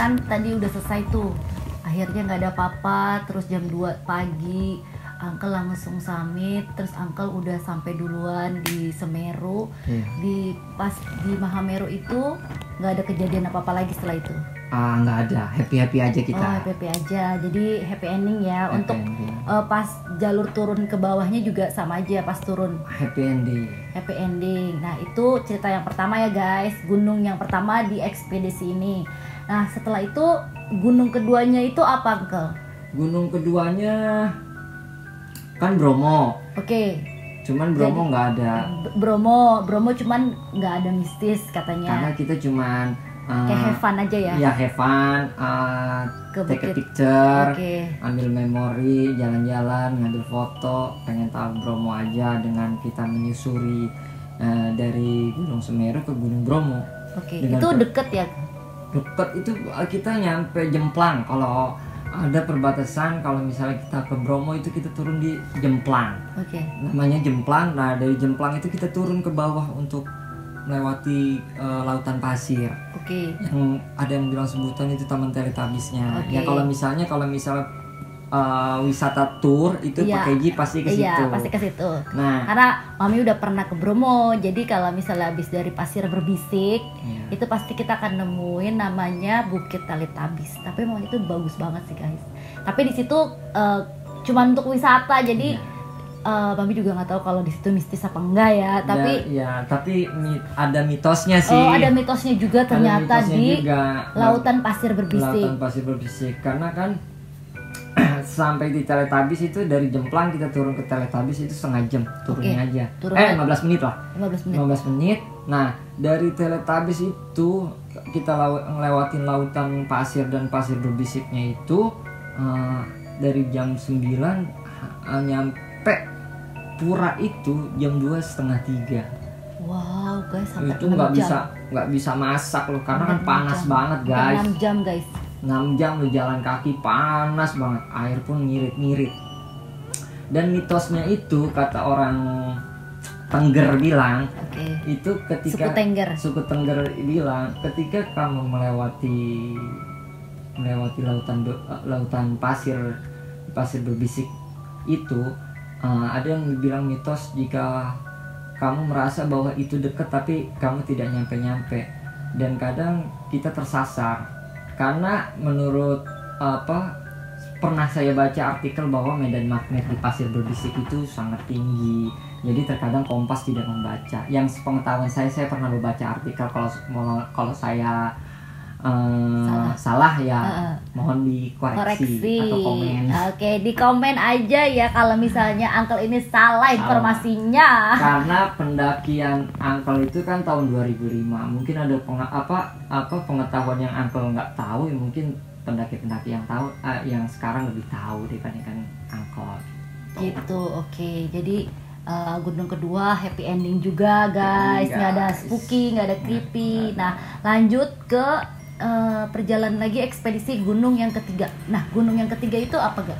kan tadi udah selesai tuh. Akhirnya nggak ada apa-apa, terus jam 2 pagi Uncle langsung summit, terus Uncle udah sampai duluan di Semeru. Pas di Mahameru itu nggak ada kejadian apa-apa lagi setelah itu. Nggak ada, happy aja kita. Happy aja, jadi happy ending ya. Happy Untuk ending. Pas jalur turun ke bawahnya juga sama aja, pas turun Happy ending. Nah itu cerita yang pertama ya guys, gunung yang pertama di ekspedisi ini. Nah setelah itu gunung keduanya itu apa Uncle? Gunung keduanya kan Bromo. Oke. Cuman Bromo nggak ada. Bromo cuman nggak ada mistis katanya. Karena kita cuman kayak have fun aja ya. Iya have fun, take a picture, ambil memori, jalan-jalan, ngambil foto, pengen tahu Bromo aja dengan kita menyusuri dari Gunung Semeru ke Gunung Bromo. Itu deket ya? Deket itu kita nyampe Jemplang. Kalau ada perbatasan, kalau misalnya kita ke Bromo itu kita turun di Jemplang. Namanya Jemplang. Nah dari Jemplang itu kita turun ke bawah untuk melewati lautan pasir. Yang ada yang bilang sebutan itu Taman Teletubbiesnya. Ya kalau misalnya wisata tour itu pakai jeep pasti ke situ. Iya, pasti ke situ. Nah, karena Mami udah pernah ke Bromo. Jadi kalau misalnya habis dari Pasir Berbisik, itu pasti kita akan nemuin namanya Bukit Teletubbies. Tapi memang itu bagus banget sih, guys. Tapi di situ cuma untuk wisata. Jadi Mami juga nggak tahu kalau di situ mistis apa enggak ya. Tapi ada mitosnya sih. Ada mitosnya juga ternyata di Lautan Pasir Berbisik. Lautan Pasir Berbisik. Karena kan sampai di Teletubbies itu dari Jemplang kita turun ke Teletubbies itu setengah jam turunnya aja. 15 menit lah. 15 menit. Nah, dari Teletubbies itu kita ngelewatin lautan pasir dan pasir berbisiknya itu dari jam 9 nyampe pura itu jam 2:30. Wow, guys, sampai itu nggak bisa masak loh karena kan panas banget guys. 6 jam guys. 6 jam lu jalan kaki panas banget, air pun ngirit-ngirit. Dan mitosnya itu kata orang Tengger bilang, itu ketika suku Tengger bilang ketika kamu melewati lautan pasir berbisik itu ada yang bilang mitos jika kamu merasa bahwa itu dekat tapi kamu tidak nyampe-nyampe, dan kadang kita tersasar. Karena menurut pernah saya baca artikel bahwa medan magnet di pasir berbisik itu sangat tinggi. Jadi terkadang Kompas tidak membaca. Yang sepengetahuan saya pernah membaca artikel. Kalau saya salah ya mohon dikoreksi atau komen. Di komen aja ya kalau misalnya Uncle ini salah informasinya. Karena pendakian Uncle itu kan tahun 2005. Mungkin ada pengetahuan yang Uncle nggak tahu, ya mungkin pendaki-pendaki yang tahu yang sekarang lebih tahu dibandingkan Uncle. Gitu. Jadi gunung kedua happy ending juga guys, nggak ada spooky, nggak ada creepy. Nah lanjut ke perjalanan lagi ekspedisi gunung yang ketiga. Nah gunung yang ketiga itu apa gak?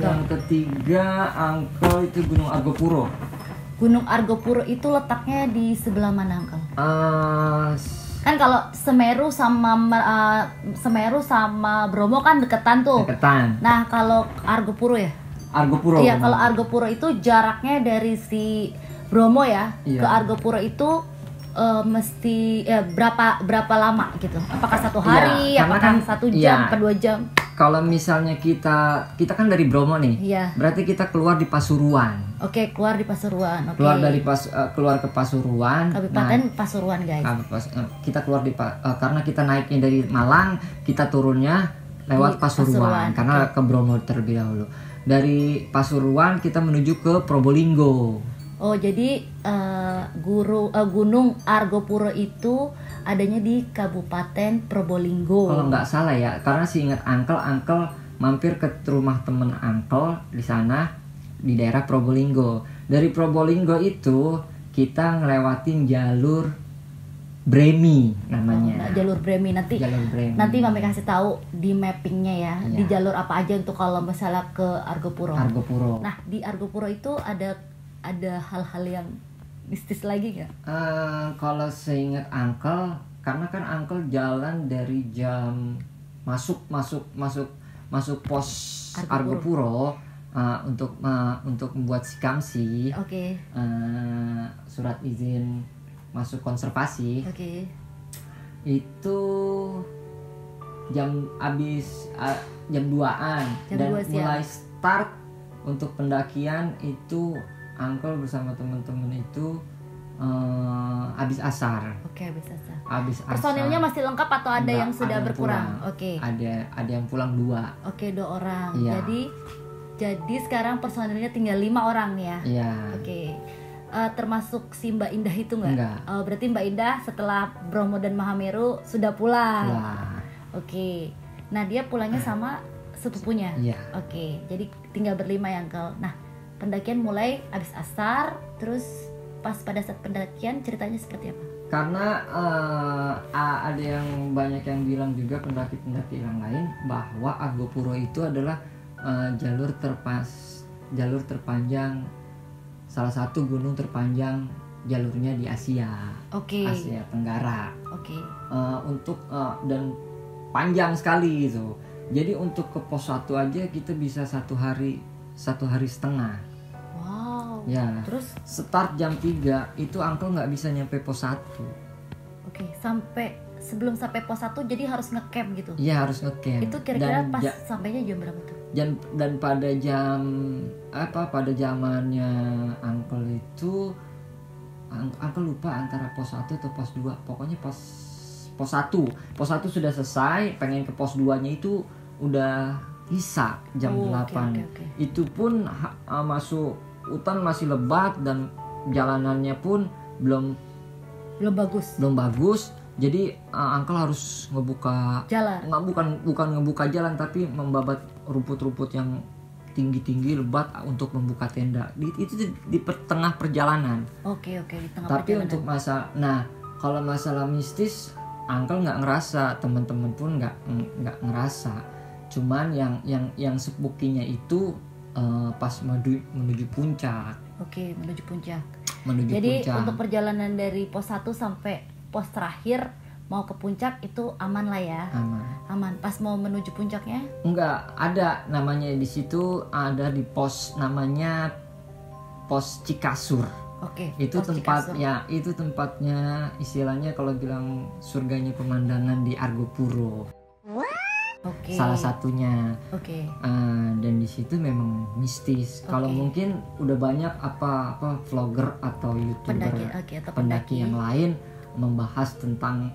Yang ketiga Uncle itu Gunung Argopuro. Gunung Argopuro itu letaknya di sebelah mana Uncle? Kan kalau Semeru sama Bromo kan deketan tuh. Nah kalau Argopuro ya? Iya, kalau Argopuro itu jaraknya dari si Bromo ya ke Argopuro itu mesti berapa lama gitu? Apakah 1 hari? Apakah kan 1 jam? Apa 2 jam? Kalau misalnya kita kan dari Bromo nih, berarti kita keluar di Pasuruan. Keluar di Pasuruan. Keluar ke Pasuruan. Kabupaten Pasuruan guys. Kita keluar karena kita naiknya dari Malang, kita turunnya lewat Pasuruan. Karena ke Bromo terlebih dahulu. Dari Pasuruan kita menuju ke Probolinggo. Jadi Gunung Argopuro itu adanya di Kabupaten Probolinggo. Kalau nggak salah ya, karena ingat Uncle mampir ke rumah temen Uncle di sana di daerah Probolinggo. Dari Probolinggo itu kita ngelewatin jalur Bremi namanya. Jalur Bremi nanti Mami kasih tahu di mappingnya ya. Di jalur apa aja untuk kalau misalnya ke Argopuro. Nah di Argopuro itu ada hal-hal yang mistis lagi nggak? Kalau seingat Uncle, karena kan Uncle jalan dari jam masuk pos Argopuro untuk membuat sikamsi. Oke. Surat izin masuk konservasi. Oke. Itu jam 2-an dan mulai start untuk pendakian itu Uncle bersama teman-teman itu habis asar. Oke, habis asar. Habis asar. Personilnya masih lengkap atau ada yang sudah berkurang? Oke. Ada yang pulang 2. Oke, 2 orang. Iya. Jadi sekarang personilnya tinggal 5 orang nih ya. Iya. Oke. Termasuk si Mbak Indah itu nggak? Enggak. Berarti Mbak Indah setelah Bromo dan Mahameru sudah pulang. Pulang. Oke. Nah, dia pulangnya sama sepupunya. Iya. Oke. Jadi tinggal berlima ya, Uncle. Nah, pendakian mulai habis asar, terus pas pada saat pendakian ceritanya seperti apa? Karena ada yang banyak yang bilang juga pendaki-pendaki yang lain bahwa Argopuro itu adalah jalur terpanjang, salah satu gunung terpanjang jalurnya di Asia. Oke. Asia Tenggara. Oke. Dan panjang sekali gitu. Jadi untuk ke pos 1 aja kita bisa 1 hari setengah. Wow. Ya. Terus start jam 3 itu Uncle nggak bisa nyampe pos 1. Oke, sebelum sampai pos 1 jadi harus ngecamp gitu. Iya, harus ngecamp. Itu kira-kira pas sampainya jam berapa tuh? Dan pada zamannya Uncle itu Uncle lupa antara pos 1 atau pos 2. Pokoknya pos 1. Pos 1 sudah selesai, pengen ke pos 2-nya itu udah Isya jam 8. Okay. Itu pun masuk hutan masih lebat dan jalanannya pun belum bagus. Jadi Uncle harus ngebuka jalan. Bukan ngebuka jalan tapi membabat rumput-rumput yang tinggi-tinggi lebat untuk membuka tenda. Itu di tengah perjalanan. Oke, di tengah tapi perjalanan. Untuk kalau masalah mistis Uncle nggak ngerasa, teman-teman pun nggak ngerasa. Cuman yang spooky-nya itu pas menuju puncak. Oke, menuju puncak. Jadi untuk perjalanan dari pos 1 sampai pos terakhir mau ke puncak itu aman lah ya. Aman. Pas mau menuju puncaknya? Enggak, ada namanya di situ, ada di pos namanya pos Cikasur. Oke. Itu tempatnya istilahnya kalau bilang surganya pemandangan di Argopuro. Oke. Salah satunya. Oke. Dan di situ memang mistis. Kalau mungkin udah banyak apa vlogger atau YouTuber pendaki yang lain membahas tentang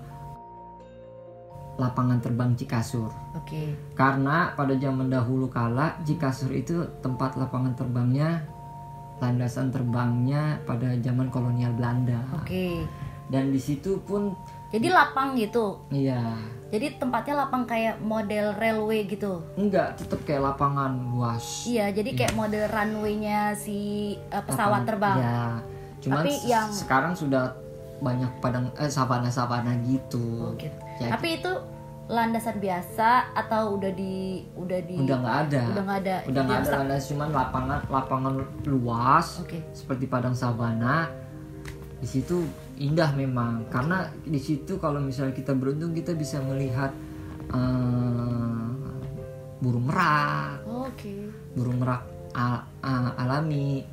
lapangan terbang Cikasur. Oke. Karena pada zaman dahulu kala Cikasur itu tempat lapangan terbangnya, landasan terbangnya pada zaman kolonial Belanda. Oke. Dan di situ pun jadi lapang gitu. Iya. Jadi tempatnya lapang kayak model railway gitu. Enggak, tetap kayak lapangan luas. Iya, jadi kayak model runway-nya si pesawat terbang. Iya. Cuman sekarang sudah banyak savana-savana gitu. Oh, gitu. Ya, tapi itu landasan biasa atau udah nggak ada. Udah nggak ada landasan, cuman lapangan luas. Seperti padang savana. Di situ indah memang, karena di situ kalau misalnya kita beruntung kita bisa melihat burung merak. Burung merak alami.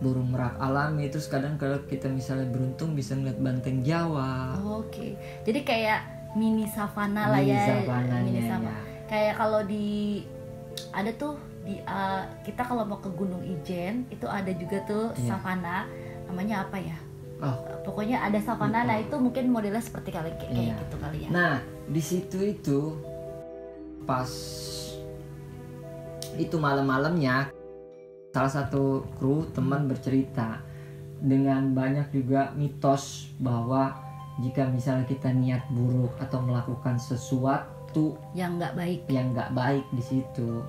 Burung merak alami. Terus kadang kalau kita misalnya beruntung bisa melihat banteng Jawa. Jadi kayak mini savana lah ya. Mini savana. Kayak kalau ada tuh kita kalau mau ke Gunung Ijen itu ada juga tuh savana, namanya apa ya? Pokoknya ada savana. Nah itu mungkin modelnya seperti kayak gitu kali ya. Nah di situ itu pas itu malam-malamnya salah satu kru teman bercerita dengan banyak juga mitos bahwa jika misalnya kita niat buruk atau melakukan sesuatu yang nggak baik di situ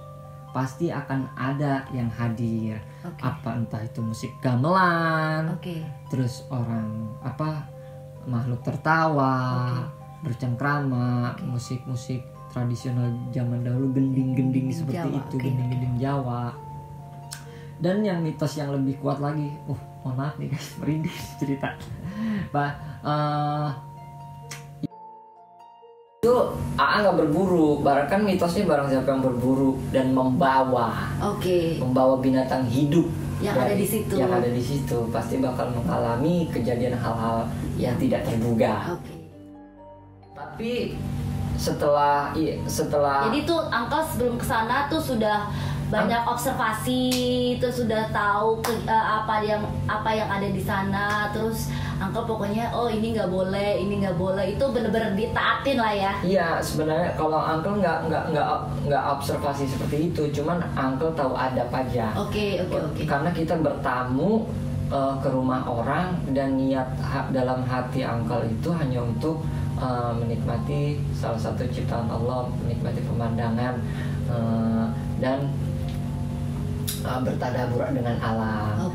pasti akan ada yang hadir. Entah itu musik gamelan, terus orang makhluk tertawa, bercengkrama, musik-musik tradisional zaman dahulu, gending-gending seperti Jawa, itu, gending-gending Jawa. Dan yang mitos yang lebih kuat lagi, mohon maaf nih guys, merinding cerita. Itu AA nggak berburu, barang kan mitosnya barang siapa yang berburu dan membawa binatang hidup yang ada di situ, pasti bakal mengalami kejadian hal-hal yang tidak terduga. Tapi setelah jadi tuh Uncle sebelum kesana tuh sudah banyak observasi, terus sudah tahu apa yang ada di sana, terus Uncle pokoknya ini nggak boleh, itu bener-bener ditaatin lah ya. Iya, sebenarnya kalau Uncle nggak observasi seperti itu, cuman Uncle tahu adab aja. Oke. Karena kita bertamu ke rumah orang dan niat dalam hati Uncle itu hanya untuk menikmati salah satu ciptaan Allah, menikmati pemandangan dan bertadabur dengan alam.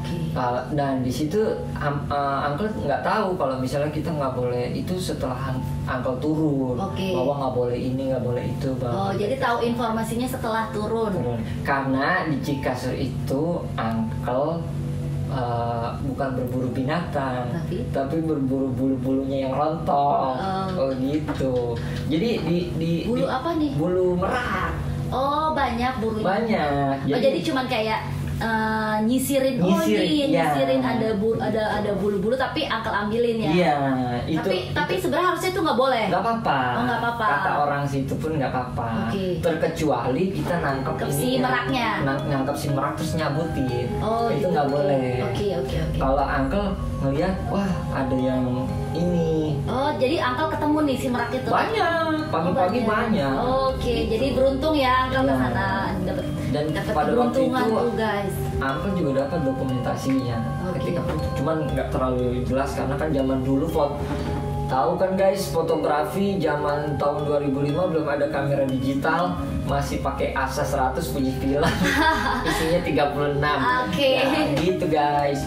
Dan di situ Uncle nggak tahu kalau misalnya kita nggak boleh itu setelah Uncle turun, bahwa nggak boleh ini, nggak boleh itu. Jadi tahu informasinya setelah turun. Karena di Cikasur itu Uncle bukan berburu binatang, tapi berburu bulu-bulunya yang rontok. Gitu. Jadi di bulu apa nih? Bulu merak. Banyak burunya. Banyak. Jadi cuman kayak nyisirin ada bulu-bulu tapi Uncle ambilin ya. Iya, itu. Tapi sebenarnya harusnya itu nggak boleh. Nggak apa-apa. Nggak apa-apa. Kata orang situ pun nggak apa-apa. Terkecuali kita nangkep si meraknya. Nangkep si merak terus nyabutin. Itu nggak boleh. Oke. Kalau Uncle ngelihat, wah ada yang ini. Jadi Uncle ketemu nih si merak itu. Banyak. Pagi-pagi banyak. Jadi beruntung ya Uncle kesana dapat pada waktu itu tuh guys. Uncle juga dapat dokumentasinya. Ketika cuman nggak terlalu jelas karena kan zaman dulu tahu kan guys, fotografi zaman tahun 2005 belum ada kamera digital, masih pakai Asa 100 Fujifilm. Isinya 36. Ya, gitu guys.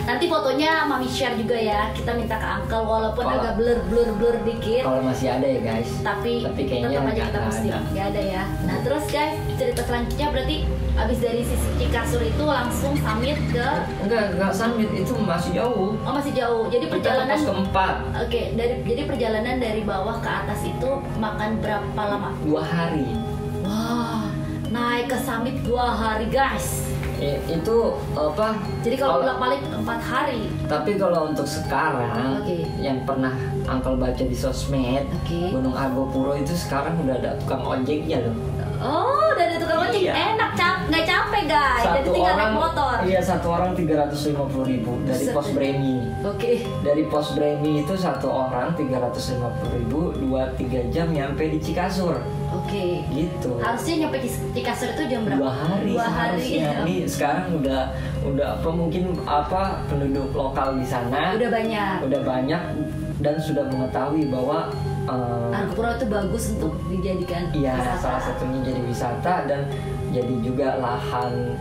Nanti fotonya Mami share juga ya. Kita minta ke Uncle walaupun agak blur dikit. Kalau masih ada ya guys. Tapi kayaknya tetap aja kita mesti nggak ada ya. Nah terus guys, cerita selanjutnya berarti abis dari sisi Cikasur itu langsung summit ke? Enggak summit, itu masih jauh. Masih jauh. Jadi perjalanan pos keempat. Jadi perjalanan dari bawah ke atas itu makan berapa lama? 2 hari. Wah, naik ke summit 2 hari guys. Itu apa? Jadi kalau bolak-balik 4 hari. Tapi kalau untuk sekarang, yang pernah Uncle baca di sosmed, Gunung Argopuro itu sekarang udah ada tukang ojeknya loh. Udah ada tukang ojek. Enak, nggak capek guys. Jadi tinggal naik motor. Iya, satu orang 350.000 dari Pos Bremi. Dari Pos Bremi itu satu orang 350.000, 2-3 jam nyampe di Cikasur. Gitu. Harusnya nyampe Cikasur itu jam berapa? 2 hari. Ini sekarang udah mungkin penduduk lokal di sana udah banyak dan sudah mengetahui bahwa Argopuro itu bagus untuk dijadikan wisata. Salah satunya jadi wisata dan jadi juga lahan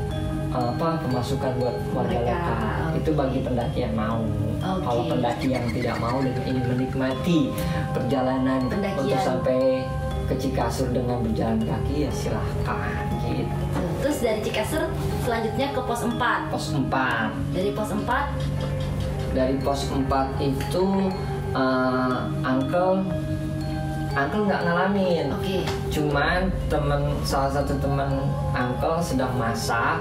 pemasukan buat warga lokal. Itu bagi pendaki yang mau. Kalau pendaki yang tidak mau dan ingin menikmati perjalanan untuk sampai ke Cikasur dengan berjalan kaki ya silahkan gitu. Terus dari Cikasur selanjutnya ke pos 4. Dari pos 4 itu Uncle nggak ngalamin. Cuman salah satu teman Uncle sedang masak.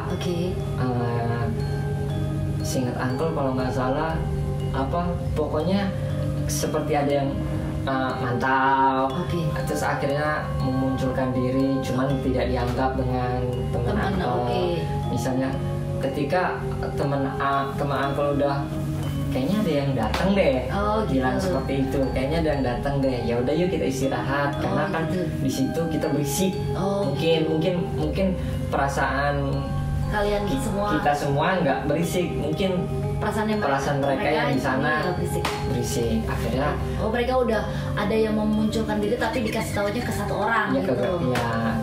Seingat Uncle kalau nggak salah pokoknya seperti ada yang mantau. Terus akhirnya memunculkan diri, cuman tidak dianggap dengan teman Uncle. Misalnya ketika teman Uncle udah kayaknya ada yang datang deh, bilang seperti itu, kayaknya ada yang datang deh, ya udah yuk kita istirahat karena kan di situ kita berisik. Mungkin perasaan kalian kita semua nggak berisik, mungkin perasaan mereka yang di sana berisik. Akhirnya mereka udah ada yang memunculkan diri tapi dikasih tahunya ke satu orang gitu.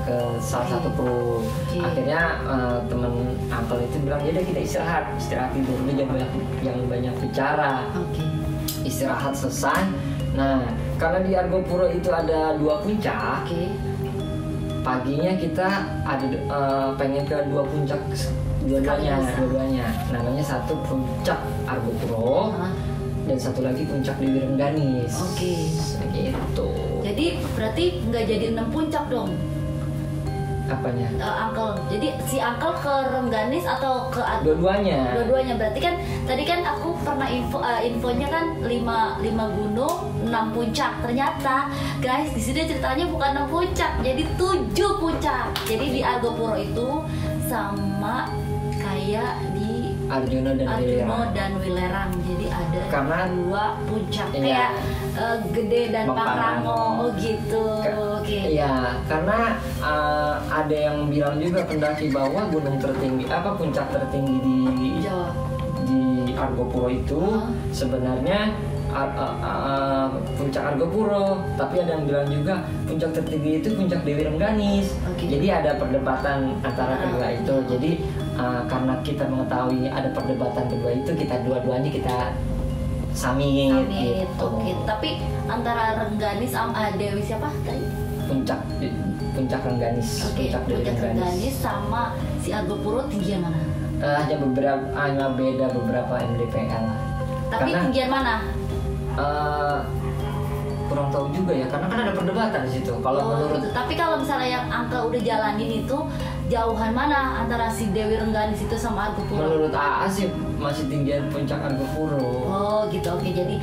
Ke salah satu kru. Akhirnya temen Uncle itu bilang ya udah kita istirahat dulu, jangan banyak bicara. Istirahat selesai. Nah karena di Argopuro itu ada 2 puncak. Paginya kita ada pengen ke 2 puncak. Dua-duanya namanya satu puncak Argopuro, dan satu lagi puncak Dewi Rengganis. Oke. Gitu. Jadi berarti nggak jadi 6 puncak dong? Apanya? Angkel. Jadi si Angkel ke Rengganis atau ke Dua-duanya. Dua-duanya. Berarti kan tadi kan aku pernah infonya kan 5 gunung, 6 puncak. Ternyata guys di sini ceritanya bukan 6 puncak, jadi 7 puncak. Jadi di Argopuro itu sama kayak di Arjuna dan Wilerang. Jadi ada karena 2 puncak iya, kayak Gede dan Pangrango. Oh gitu. Oke. Iya, karena ada yang bilang juga pendaki bahwa gunung tertinggi puncak tertinggi Jawa di Argopuro itu sebenarnya puncak Argopuro, tapi ada yang bilang juga puncak tertinggi itu puncak Dewi Rengganis. Jadi ada perdebatan antara kedua itu. Jadi karena kita mengetahui ada perdebatan kedua itu, kita dua-duanya kita samit. Gitu. Oke. Tapi antara Rengganis sama Dewi siapa tadi? Puncak Rengganis. Oke. Puncak Rengganis sama si Argopuro tinggian mana? Hanya beda beberapa mdpl. Tapi karena, tinggian mana? Kurang tahu juga ya, karena kan ada perdebatan di situ. Kalau menurut gitu. Tapi kalau misalnya yang Angkel udah jalanin itu jauhan mana antara si Dewi Rengganis itu sama Argopuro? Menurut AA sih masih tinggian puncak Argopuro. Oh gitu. Oke. Jadi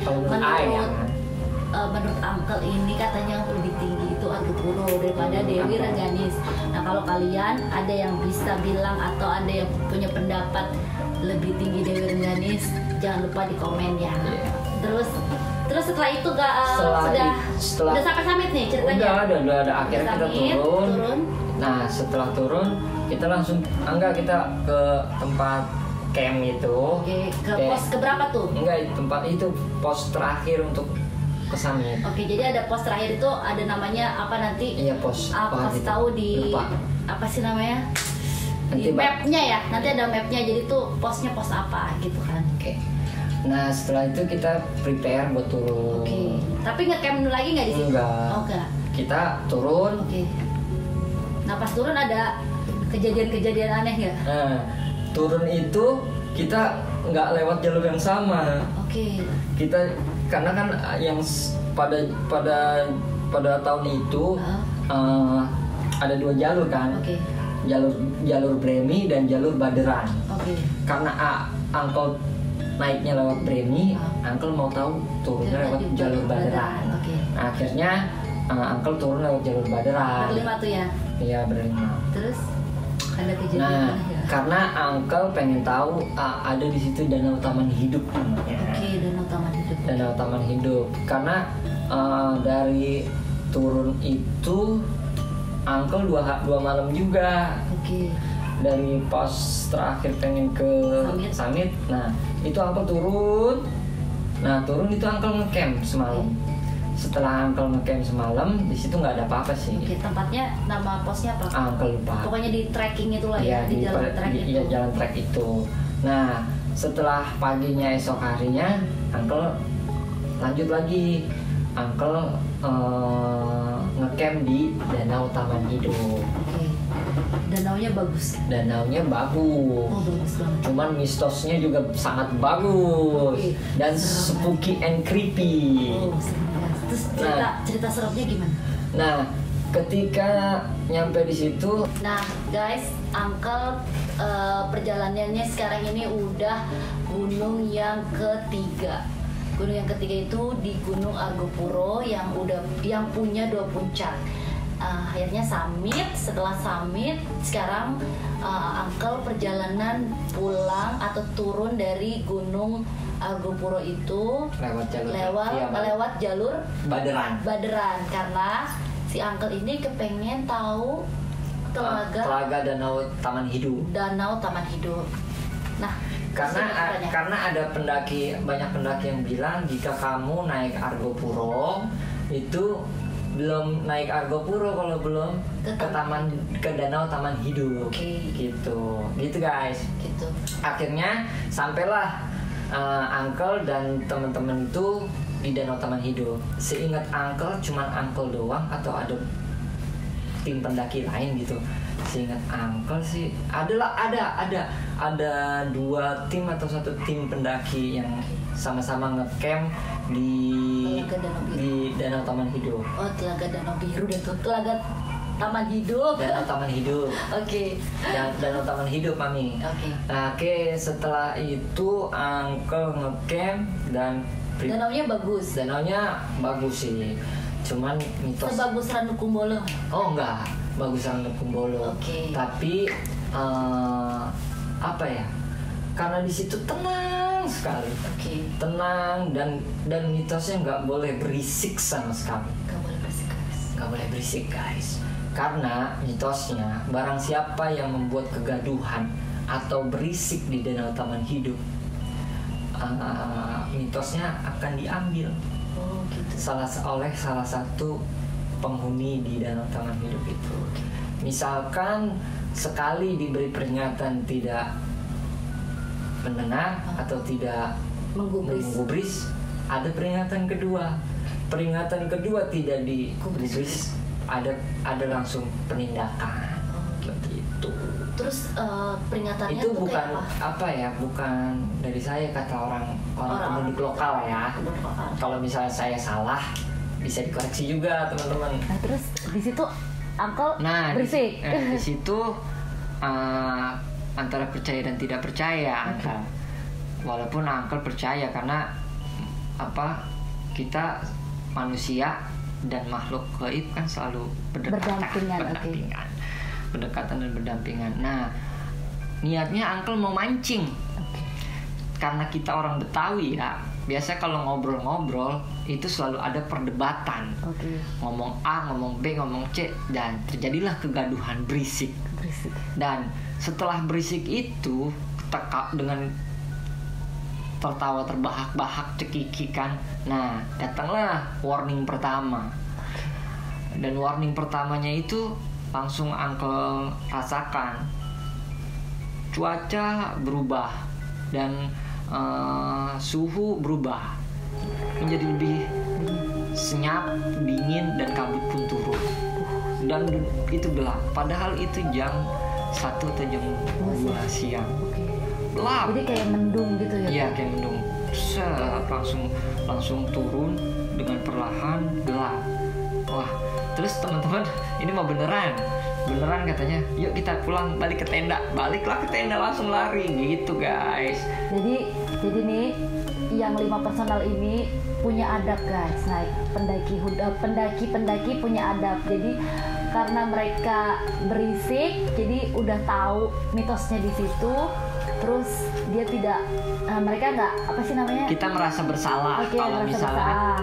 menurut Angkel ini katanya yang lebih tinggi itu Argopuro daripada Dewi Rengganis. Nah kalau kalian ada yang bisa bilang atau ada yang punya pendapat lebih tinggi Dewi Rengganis, jangan lupa di komen ya. Terus setelah itu sudah sampai summit nih ceritanya. Udah akhirnya kita turun. Nah setelah turun kita langsung kita ke tempat camp itu. Oke, pos keberapa tuh? Tempat itu pos terakhir untuk ke summit. Oke, jadi ada pos terakhir itu ada namanya apa nanti? Iya pos. Aku kasih tahu di apa sih namanya? Di mapnya ya. Nanti ada mapnya. Jadi tuh posnya pos apa gitu kan? Oke. Nah setelah itu kita prepare buat turun. Oke. Tapi nge-camp lagi nggak di situ? Enggak. Kita turun. Oke. Nah pas turun ada kejadian-kejadian aneh nggak? Nah turun itu kita nggak lewat jalur yang sama. Oke. Kita karena kan yang pada tahun itu ada 2 jalur kan. Oke. Jalur Bremi dan jalur Baderan. Oke. Karena Angkel naiknya lewat Bremi, Angkel mau tahu turunnya lewat jalur Baderan. Oke. Nah, akhirnya Angkel turun lewat jalur Baderan. Berlima tuh ya? Iya berlima. Terus ada kejadian Nah, karena Angkel pengen tahu ada di situ Danau Taman Hidup namanya. Oke, Danau Taman Hidup. Danau Taman Hidup. Karena dari turun itu Angkel 2 malam juga. Oke. Dari pos terakhir pengen ke summit. Nah, itu Angkel turun. Nah, turun itu Angkel ngecamp semalam. Setelah Angkel ngecamp semalam, di situ nggak ada apa-apa sih. Oke, tempatnya nama posnya apa? Angkel lupa. Pokoknya di trekking itulah ya, di jalan trek itu. Iya, jalan trek itu. Nah, setelah paginya esok harinya, Angkel lanjut lagi. Angkel ngecamp di Danau Taman Hidup. Oke. Danaunya bagus. Danaunya bagus. Oh, bagus banget. Cuman mistosnya juga sangat bagus. Dan spooky and creepy. Oh, terus cerita seremnya gimana? Nah, ketika nyampe di situ, guys, Angkel perjalanannya sekarang ini udah gunung yang ketiga. Gunung yang ketiga itu di Gunung Argopuro yang punya 2 puncak. Akhirnya summit. Setelah summit, sekarang Angkel perjalanan pulang atau turun dari Gunung Argopuro itu lewat jalur Baderan karena si Angkel ini kepengen tahu telaga Danau Taman Hidup. Nah, karena ada banyak pendaki yang bilang jika kamu naik Argopuro itu belum naik Argopuro kalau belum ke Danau Taman Hidup. Gitu guys. Gitu. Akhirnya sampailah Angkel dan teman-teman itu di Danau Taman Hidup. Seingat Angkel cuman Angkel doang atau ada tim pendaki lain gitu. Seingat Uncle sih ada 2 tim atau 1 tim pendaki yang sama-sama ngecamp di Danau Taman Hidup. Oh, Telaga Danau Biru dan Telaga Taman Hidup. Danau Taman Hidup. Oke. Danau Taman Hidup, Mami. Oke, setelah itu Uncle ngecamp dan danaunya bagus sih. Cuman mitos. Sebagus Randu Kumbolo. Oh enggak, bagus Randu Kumbolo. Tapi apa ya? Karena di situ tenang sekali. Tenang dan mitosnya nggak boleh berisik sama sekali. Nggak boleh berisik, guys. Karena mitosnya barang siapa yang membuat kegaduhan atau berisik di Danau Taman Hidup, mitosnya akan diambil oleh salah satu penghuni di Danau Taman Hidup itu. Misalkan sekali diberi peringatan tidak mendengar atau tidak menggubris, ada peringatan kedua. Peringatan kedua tidak digubris, ada langsung penindakan. Begitu. Terus peringatannya itu tuh bukan apa ya, bukan dari saya, kata orang penduduk lokal ya. Kalau misalnya saya salah bisa dikoreksi juga, teman-teman. Nah, terus di situ Uncle berisik. Di situ antara percaya dan tidak percaya. Walaupun Uncle percaya karena kita manusia dan makhluk gaib kan selalu berdekatan, berdekatan dan berdampingan. Nah, niatnya Uncle mau mancing. Karena kita orang Betawi ya, biasa kalau ngobrol-ngobrol itu selalu ada perdebatan. Ngomong A, ngomong B, ngomong C, dan terjadilah kegaduhan, berisik. Dan setelah berisik itu dengan tertawa terbahak-bahak, cekikikan. Nah, datanglah warning pertama. Dan warning pertamanya itu langsung Uncle rasakan. Cuaca berubah dan suhu berubah menjadi lebih senyap, dingin, dan kabut pun turun. Dan itu gelap. Padahal itu jam 1 atau jam 2 siang. Gelap. Jadi kayak mendung gitu ya? Iya, kayak mendung. Langsung turun dengan perlahan, gelap. Wah, terus teman-teman, ini mau beneran katanya. Yuk kita pulang, balik ke tenda. Baliklah ke tenda, langsung lari gitu, guys. Jadi nih yang 5 personal ini punya adab, guys. Nah, pendaki punya adab. Jadi karena mereka berisik, jadi udah tahu mitosnya di situ. Terus dia tidak, mereka nggak kita merasa bersalah.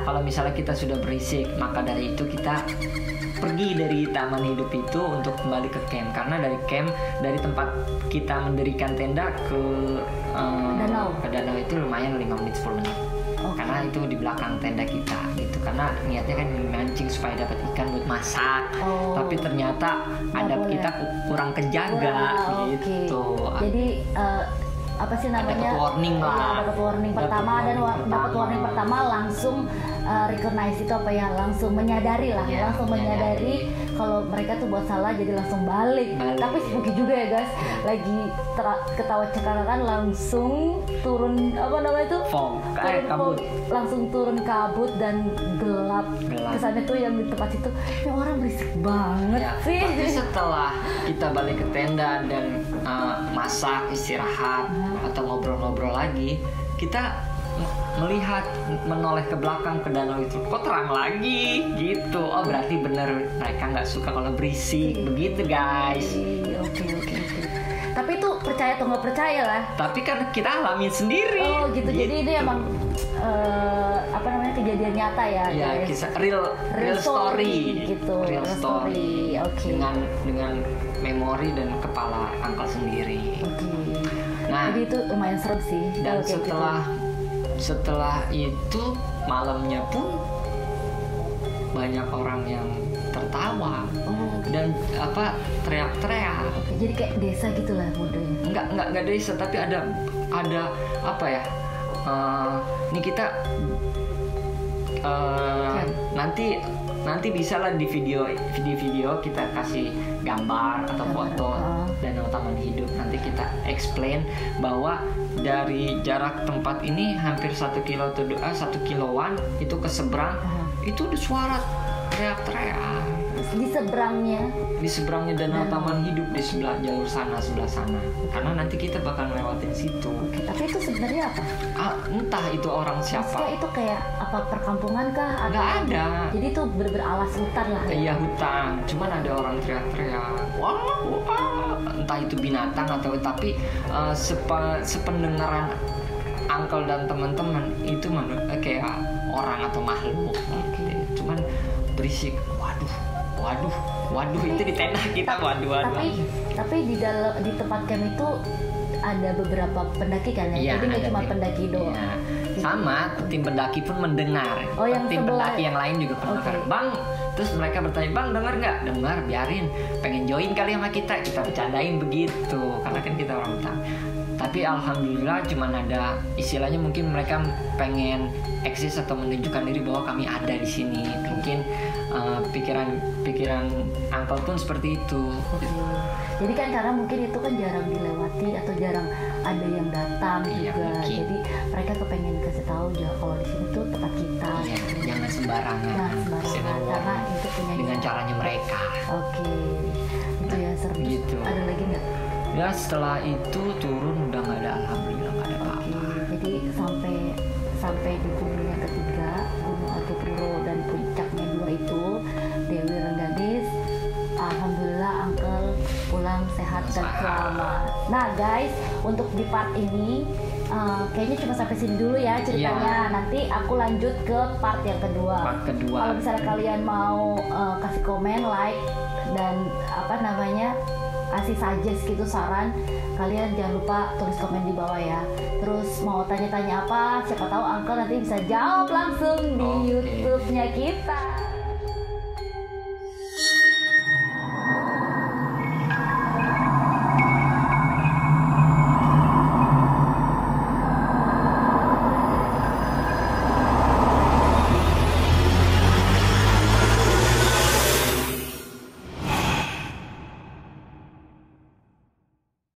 Kalau misalnya kita sudah berisik, maka dari itu kita pergi dari Taman Hidup itu untuk kembali ke camp. Karena dari tempat kita mendirikan tenda ke danau itu lumayan 5 menit 10 menit. Karena itu di belakang tenda kita gitu. Karena niatnya kan mancing supaya dapat ikan buat masak. Tapi ternyata adab kita kurang kejaga gitu. Jadi dapat warning lah. Dapat warning pertama dan dapat warning pertama langsung recognize itu langsung menyadari menyadari kalau mereka tuh buat salah, jadi langsung balik. Tapi spooky juga ya, guys. Lagi ketawa cekakakan langsung turun kabut. Langsung turun kabut dan gelap. Kesannya tuh yang di tempat itu ini orang berisik banget sih. Tapi setelah kita balik ke tenda dan masak, istirahat atau ngobrol-ngobrol lagi, kita melihat, menoleh ke belakang ke danau itu, kok terang lagi gitu. Oh, berarti bener mereka nggak suka kalau berisik. Begitu, guys. Oke. Tapi itu percaya atau nggak percaya lah. Tapi kan kita alamin sendiri. Oh gitu. Jadi ini emang kejadian nyata ya. Iya, kisah real story gitu. Real story. Oke. Dengan memori dan kepala Uncle sendiri. Nah, jadi itu lumayan serem sih. Dan setelah itu malamnya pun banyak orang yang tertawa dan teriak-teriak. Jadi kayak desa gitulah modenya. Enggak desa, tapi ada ini kita nanti bisa lah di video kita kasih gambar atau foto Danau Taman Hidup. Nanti kita explain bahwa dari jarak tempat ini hampir 1 kilo atau 1 kiloan itu ke seberang itu ada suara teriak-teriak. Di seberangnya Danau Taman Hidup, di sebelah jalur sebelah sana. Karena nanti kita bakal lewatin situ. Tapi itu sebenarnya apa? Entah itu orang siapa. Maksudnya itu kayak apa, perkampungan kah? Nggak ada. Jadi itu alas hutan lah ya? Iya, hutan. Cuman ada orang teriak-teriak. Wah. Entah itu binatang atau tapi sependengaran Uncle dan teman-teman itu kayak orang atau makhluk. Gitu. Cuman berisik. Waduh, itu di tenda kita. Waduh. Tapi di tempat camp itu ada beberapa pendaki kan ya? Jadi nggak cuma pendaki doang. Iya. Sama, tim pendaki pun mendengar. Tim pendaki yang lain juga mendengar. Bang, terus mereka bertanya, Bang dengar nggak? Dengar, biarin. Pengen join kali sama kita bercandain begitu. Karena kan kita orang hutan. Tapi alhamdulillah cuman ada istilahnya, mungkin mereka pengen eksis atau menunjukkan diri bahwa kami ada di sini. Mungkin pikiran Uncle pun seperti itu. Jadi kan karena mungkin itu kan jarang dilewati atau jarang ada yang datang juga. Mungkin. Jadi mereka kepengen kasih tahu ya kalau di sini tuh tempat kita. Jangan sembarangan. Karena itu punya dengan caranya mereka. Itu ya seru. Gitu. Ada lagi nggak? Ya setelah itu turun udah nggak ada, alhamdulillah nggak ada apa-apa. Jadi sampai di gunung yang ketiga, Gunung Argopuro, dan puncaknya 2 itu Dewi Rengganis. Alhamdulillah Uncle pulang sehat dan selamat. Nah guys, untuk di part ini kayaknya cuma sampai sini dulu ya ceritanya. Nanti aku lanjut ke part yang kedua. Kalau misalnya kalian mau kasih komen, like, dan kasih suggest gitu, saran, kalian jangan lupa tulis komen di bawah ya. Terus mau tanya-tanya apa, siapa tahu Uncle nanti bisa jawab langsung di YouTube-nya kita.